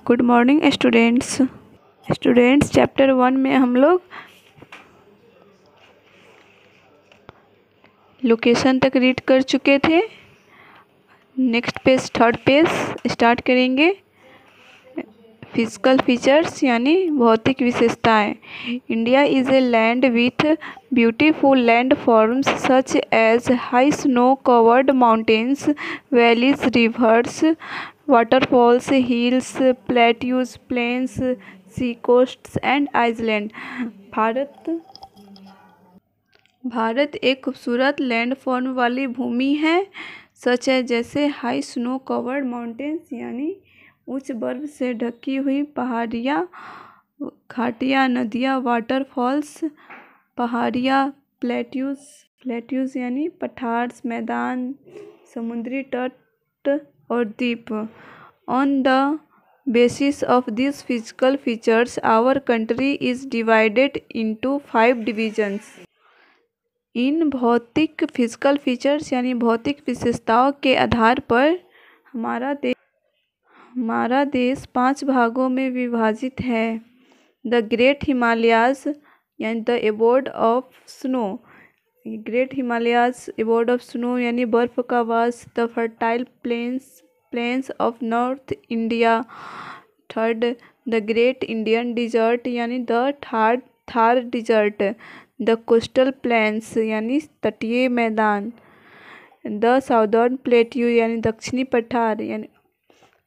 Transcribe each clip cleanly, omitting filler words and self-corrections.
Good morning students chapter 1 में हम लोग लोकेशन तक रीड कर चुके थे। Next page third page start करेंगे। फिजिकल फीचर्स यानी भौतिक विशेषताएं। India is a land with beautiful land forms such as high snow covered mountains, valleys, rivers, waterfalls, hills, plateaus, plains, sea coasts and island। भारत एक खूबसूरत landform वाली भूमि है। सच है जैसे हाई स्नो कवर्ड माउंटेन्स यानी उच्च बर्फ से ढकी हुई पहाड़ियाँ, घाटियाँ, नदियाँ, वाटरफॉल्स, पहाड़ियाँ, प्लेट्यूज यानी पठार, मैदान, समुद्री तट और द्वीप। On the basis of this physical features our country is divided into 5 divisions. इन भौतिक फिजिकल फीचर्स यानी भौतिक विशेषताओं के आधार पर हमारा देश 5 भागों में विभाजित है। द ग्रेट हिमालयाज यानी the abode of snow, great Himalayas abode of snow यानी बर्फ का वास। The fertile plains of north India. Third, the great Indian desert यानी the Thar desert. The coastal plains यानी तटीय मैदान। द साउदर्न प्लेट्यू यानी दक्षिणी पठार यानी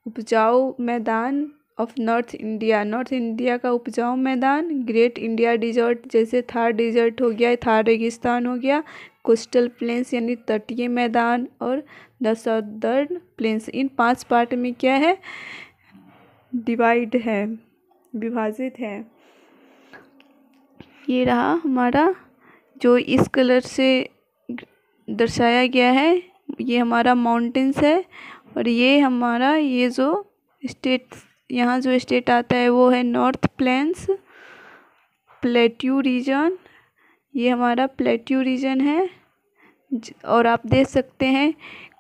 उपजाऊ मैदान ऑफ नॉर्थ इंडिया का उपजाऊ मैदान। ग्रेट इंडिया डिजर्ट जैसे थार डिजर्ट हो गया, थार रेगिस्तान हो गया। कोस्टल प्लेन्स यानी तटीय मैदान और द साउदर्न प्लेन्स। इन 5 पार्ट में क्या है, डिवाइड है, विभाजित है। ये रहा हमारा जो इस कलर से दर्शाया गया है, ये हमारा माउंटेन्स है। और ये हमारा ये जो स्टेट, यहाँ जो स्टेट आता है वो है नॉर्थ प्लेन्स, प्लेट्यू रीजन। ये हमारा प्लेट्यू रीजन है। और आप देख सकते हैं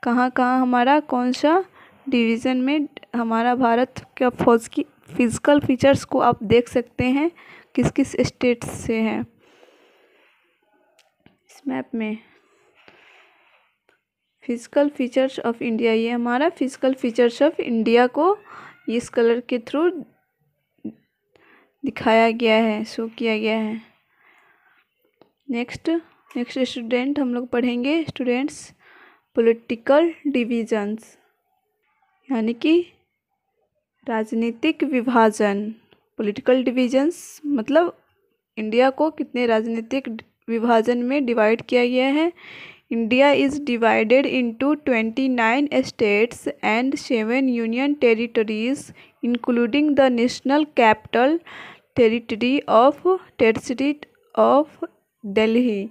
कहाँ कहाँ हमारा कौन सा डिवीज़न में हमारा भारत का फिजिकल फीचर्स को आप देख सकते हैं किस किस स्टेट से हैं इस मैप में। फिजिकल फीचर्स ऑफ इंडिया, ये हमारा फिजिकल फीचर्स ऑफ इंडिया को इस कलर के थ्रू दिखाया गया है, शो किया गया है। नेक्स्ट स्टूडेंट हम लोग पढ़ेंगे स्टूडेंट्स पॉलिटिकल डिविजन्स यानी कि राजनीतिक विभाजन। पॉलिटिकल डिविजन्स मतलब इंडिया को कितने राजनीतिक विभाजन में डिवाइड किया गया है। India is divided into 29 states and 7 union territories including the national capital territory of Delhi.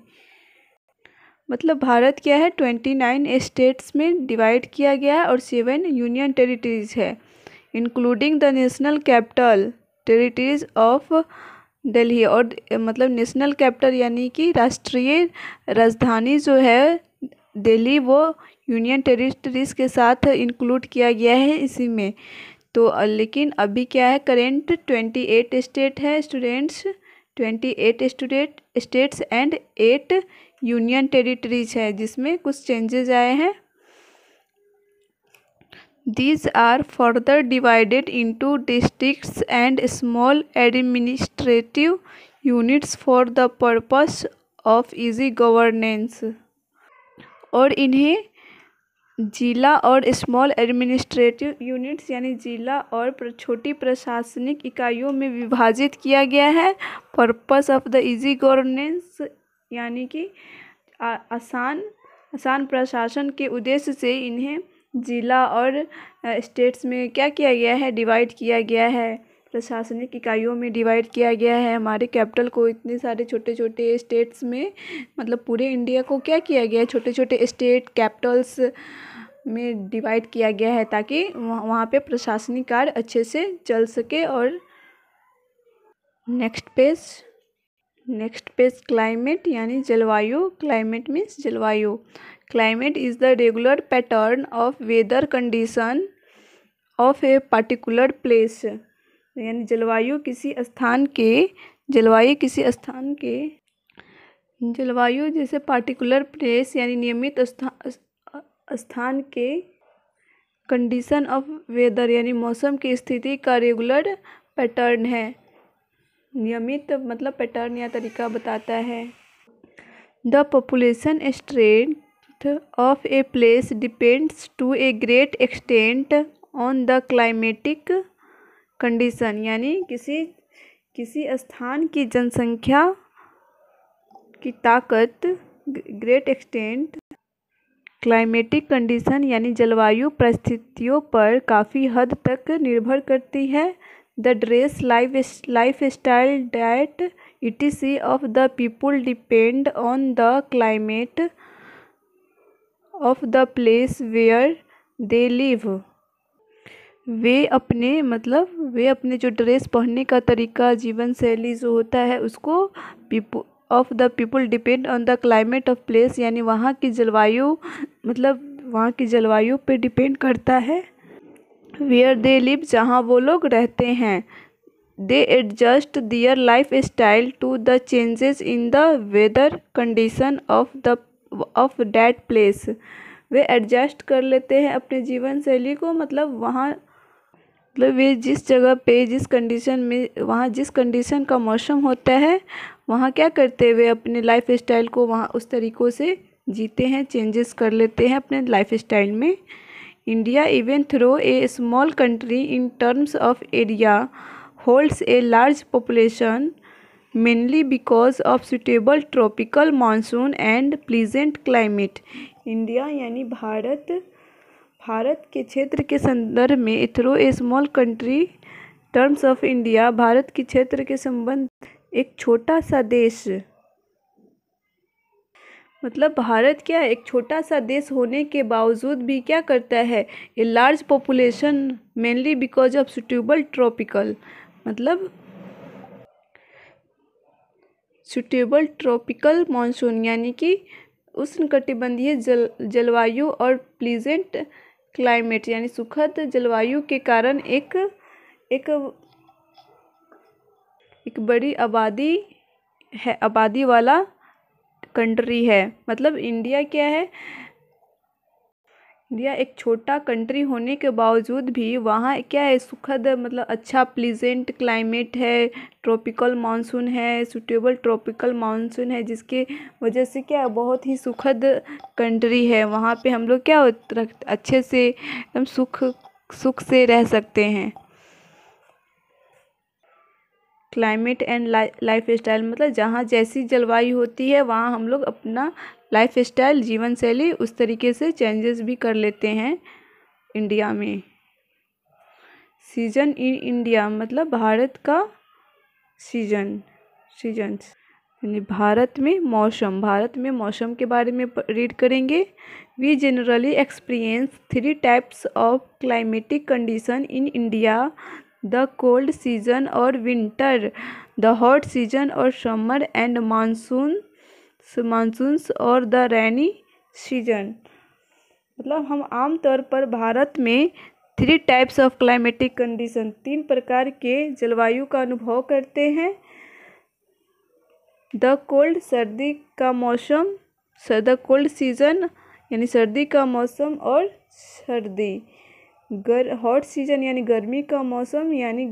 मतलब भारत क्या है, 29 स्टेट्स में डिवाइड किया गया है और 7 यूनियन टेरिटरीज है including the national capital territories of Delhi. और मतलब नेशनल कैपिटल यानी कि राष्ट्रीय राजधानी जो है दिल्ली, वो यूनियन टेरिटरीज के साथ इंक्लूड किया गया है इसी में। तो लेकिन अभी क्या है, करेंट 28 स्टेट है students, 28 states and 8 union territories है, जिसमें कुछ चेंजेस आए हैं। These are further divided into districts and small administrative units for the purpose of easy governance। और इन्हें जिला और स्मॉल एडमिनिस्ट्रेटिव यूनिट्स यानी जिला और छोटी प्रशासनिक इकाइयों में विभाजित किया गया है। Purpose of the easy governance यानी कि आसान प्रशासन के उद्देश्य से इन्हें जिला और स्टेट्स में क्या किया गया है, डिवाइड किया गया है, प्रशासनिक इकाइयों में डिवाइड किया गया है। हमारे कैपिटल को इतने सारे छोटे छोटे स्टेट्स में, मतलब पूरे इंडिया को क्या किया गया है, छोटे छोटे स्टेट कैपिटल्स में डिवाइड किया गया है ताकि वहाँ पे प्रशासनिक कार्य अच्छे से चल सके। और नेक्स्ट पेज क्लाइमेट यानी जलवायु। क्लाइमेट मीन्स जलवायु। Climate is the regular pattern of weather condition of a particular place, यानी जलवायु किसी स्थान के, जलवायु जैसे पार्टिकुलर प्लेस यानी नियमित स्थान के, कंडीशन ऑफ वेदर यानी मौसम की स्थिति का रेगुलर पैटर्न है। नियमित मतलब पैटर्न या तरीका बताता है। The population strength of a place depends to a great extent on the climatic condition, यानी किसी स्थान की जनसंख्या की ताकत ग्रेट एक्सटेंट क्लाइमेटिक कंडीशन यानी जलवायु परिस्थितियों पर काफ़ी हद तक निर्भर करती है। The dress life style diet etc of the people depend on the climate of the place where they live। वे अपने जो ड्रेस पहनने का तरीका, जीवन शैली जो होता है उसको of the people depend on the climate of place यानी वहाँ की जलवायु पे डिपेंड करता है। वेयर दे लिव जहाँ वो लोग रहते हैं। They adjust their life style to the changes in the weather condition of that place. वे एडजस्ट कर लेते हैं अपने जीवन शैली को, वे जिस जगह पे जिस कंडीशन में वहाँ जिस कंडीशन का मौसम होता है वहाँ क्या करते हैं, वे अपने लाइफ स्टाइल को वहाँ उस तरीक़ों से जीते हैं, चेंजेस कर लेते हैं अपने लाइफ स्टाइल में। India even through a small country in terms of area holds a large population mainly because of suitable tropical monsoon and pleasant climate। India यानी भारत के क्षेत्र के संदर्भ में through a small country terms of India, भारत के क्षेत्र के संबंध एक छोटा सा देश, मतलब भारत क्या है, एक छोटा सा देश होने के बावजूद भी क्या करता है, a large population mainly because of suitable tropical, मतलब सुटेबल ट्रॉपिकल मानसून यानी कि उष्णकटिबंधीय जलवायु और प्लीजेंट क्लाइमेट यानी सुखद जलवायु के कारण एक बड़ी आबादी वाला कंट्री है। मतलब इंडिया क्या है, इंडिया एक छोटा कंट्री होने के बावजूद भी वहाँ क्या है, सुखद मतलब अच्छा प्लीजेंट क्लाइमेट है, ट्रॉपिकल मानसून है, सूटेबल ट्रॉपिकल मानसून है, जिसके वजह से क्या बहुत ही सुखद कंट्री है। वहाँ पे हम लोग क्या अच्छे से एकदम सुख से रह सकते हैं। क्लाइमेट एंड लाइफ स्टाइल मतलब जहाँ जैसी जलवायु होती है वहाँ हम लोग अपना लाइफ स्टाइल, जीवन शैली उस तरीके से चेंजेस भी कर लेते हैं इंडिया में। सीजन इन इंडिया मतलब भारत का सीजन्स यानी भारत में मौसम के बारे में रीड करेंगे। We generally experience 3 types of climatic condition in India, the cold season और विंटर, द हॉट सीजन और समर एंड मानसून्स और द रेनी सीजन। मतलब हम आमतौर पर भारत में 3 टाइप्स ऑफ क्लाइमेटिक कंडीशन 3 प्रकार के जलवायु का अनुभव करते हैं। द कोल्ड सर्दी का मौसम, द कोल्ड सीजन यानी सर्दी का मौसम और सर्दी, हॉट सीजन यानी गर्मी का मौसम यानी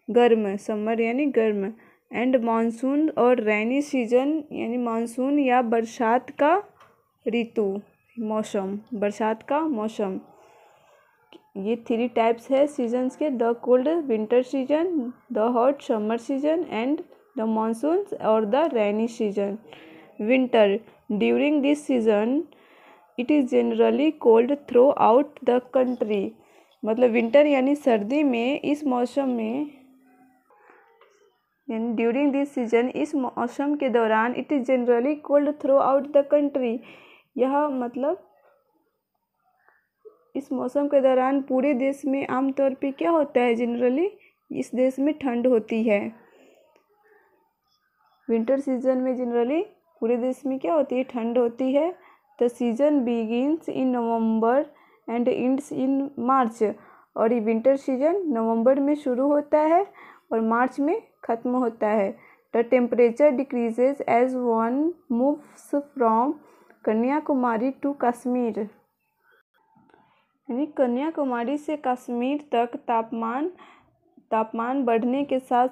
गर्म, समर यानी गर्म, एंड मानसून और रेनी सीजन यानी मानसून या बरसात का ऋतु मौसम, बरसात का मौसम। ये 3 टाइप्स है सीजन्स के, the cold winter season, the hot summer season and the monsoon और the rainy season. Winter, during this season it is generally cold throughout the country. मतलब विंटर यानी सर्दी में, इस मौसम में यानी ड्यूरिंग दिस सीजन इस मौसम के दौरान it is generally cold throughout the country. यह मतलब इस मौसम के दौरान पूरे देश में आमतौर पे क्या होता है, जनरली इस देश में ठंड होती है। विंटर सीजन में जनरली पूरे देश में क्या होती है, ठंड होती है। The season begins in November and ends in March. और ये विंटर सीजन नवंबर में शुरू होता है और मार्च में ख़त्म होता है। The temperature decreases as one moves from Kanyakumari to Kashmir, यानी कन्याकुमारी से कश्मीर तक तापमान बढ़ने के साथ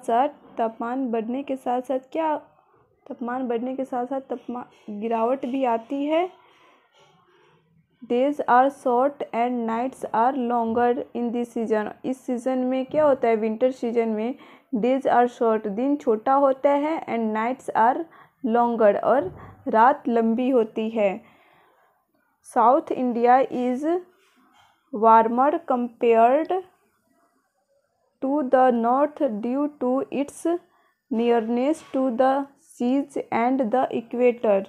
साथ गिरावट भी आती है। Days are short and nights are longer in this season. इस सीज़न में क्या होता है, विंटर सीजन में डेज आर शॉर्ट, दिन छोटा होता है, एंड नाइट्स आर लॉन्गर, और रात लंबी होती है। South India is warmer compared to the north due to its nearness to the seas and the equator,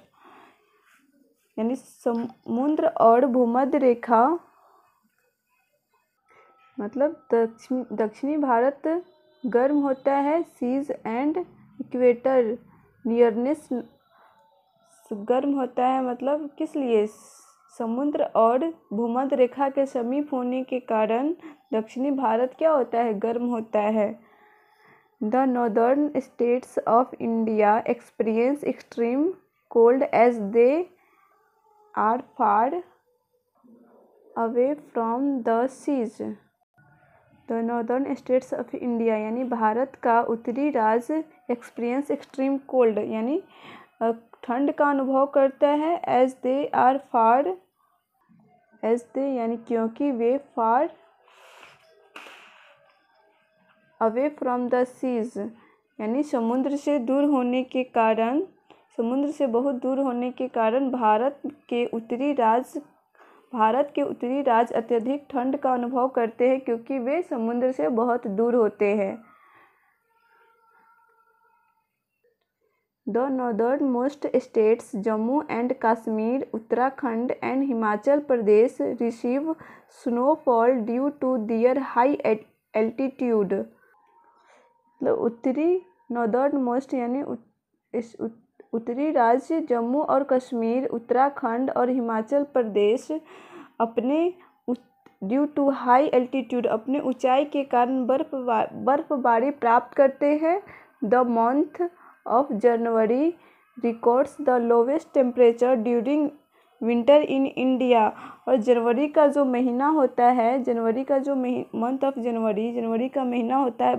यानी समुद्र और भूमध्य रेखा, मतलब दक्षिणी भारत गर्म होता है, सीज एंड इक्वेटर नियरनेस गर्म होता है, मतलब किस लिए, समुद्र और भूमध्य रेखा के समीप होने के कारण दक्षिणी भारत क्या होता है, गर्म होता है। The northern states of India experience extreme cold as they are far away from the seas. The northern states of India यानी भारत का उत्तरी राज्य एक्सपीरियंस एक्सट्रीम कोल्ड यानी ठंड का अनुभव करता है। As they are far, as they यानी क्योंकि वे, far away from the seas यानी समुद्र से दूर होने के कारण, समुद्र से बहुत दूर होने के कारण भारत के उत्तरी राज्य अत्यधिक ठंड का अनुभव करते हैं, क्योंकि वे समुद्र से बहुत दूर होते हैं। The northern most states Jammu and Kashmir, Uttarakhand and Himachal Pradesh receive snowfall due to their high altitude. मतलब उत्तरी, नॉर्दर्न मोस्ट यानी उत्तरी राज्य जम्मू और कश्मीर, उत्तराखंड और हिमाचल प्रदेश अपने ड्यू टू हाई एल्टीट्यूड अपने ऊंचाई के कारण बर्फबारी प्राप्त करते हैं। The month of January records the lowest temperature during winter in India. और जनवरी का जो महीना होता है, जनवरी का जो मंथ ऑफ जनवरी का महीना होता है,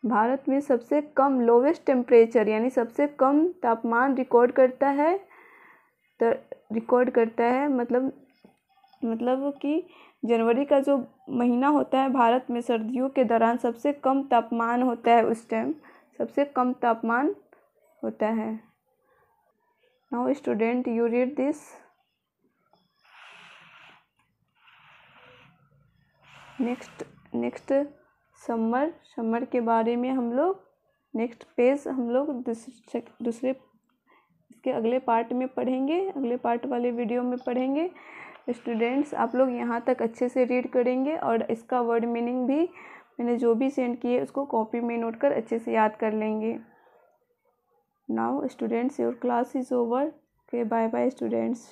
भारत में सबसे कम लोवेस्ट टेम्परेचर यानी सबसे कम तापमान रिकॉर्ड करता है। मतलब कि जनवरी का जो महीना होता है भारत में सर्दियों के दौरान सबसे कम तापमान होता है, उस टाइम सबसे कम तापमान होता है। Now student you read this. Next summer के बारे में हम लोग नेक्स्ट पेज हम लोग दूसरे इसके अगले पार्ट में पढ़ेंगे, अगले पार्ट वाले वीडियो में पढ़ेंगे। स्टूडेंट्स आप लोग यहाँ तक अच्छे से रीड करेंगे और इसका वर्ड मीनिंग भी मैंने जो भी सेंड किए उसको कॉपी में नोट कर अच्छे से याद कर लेंगे। Now students your class is over. Okay, bye bye students.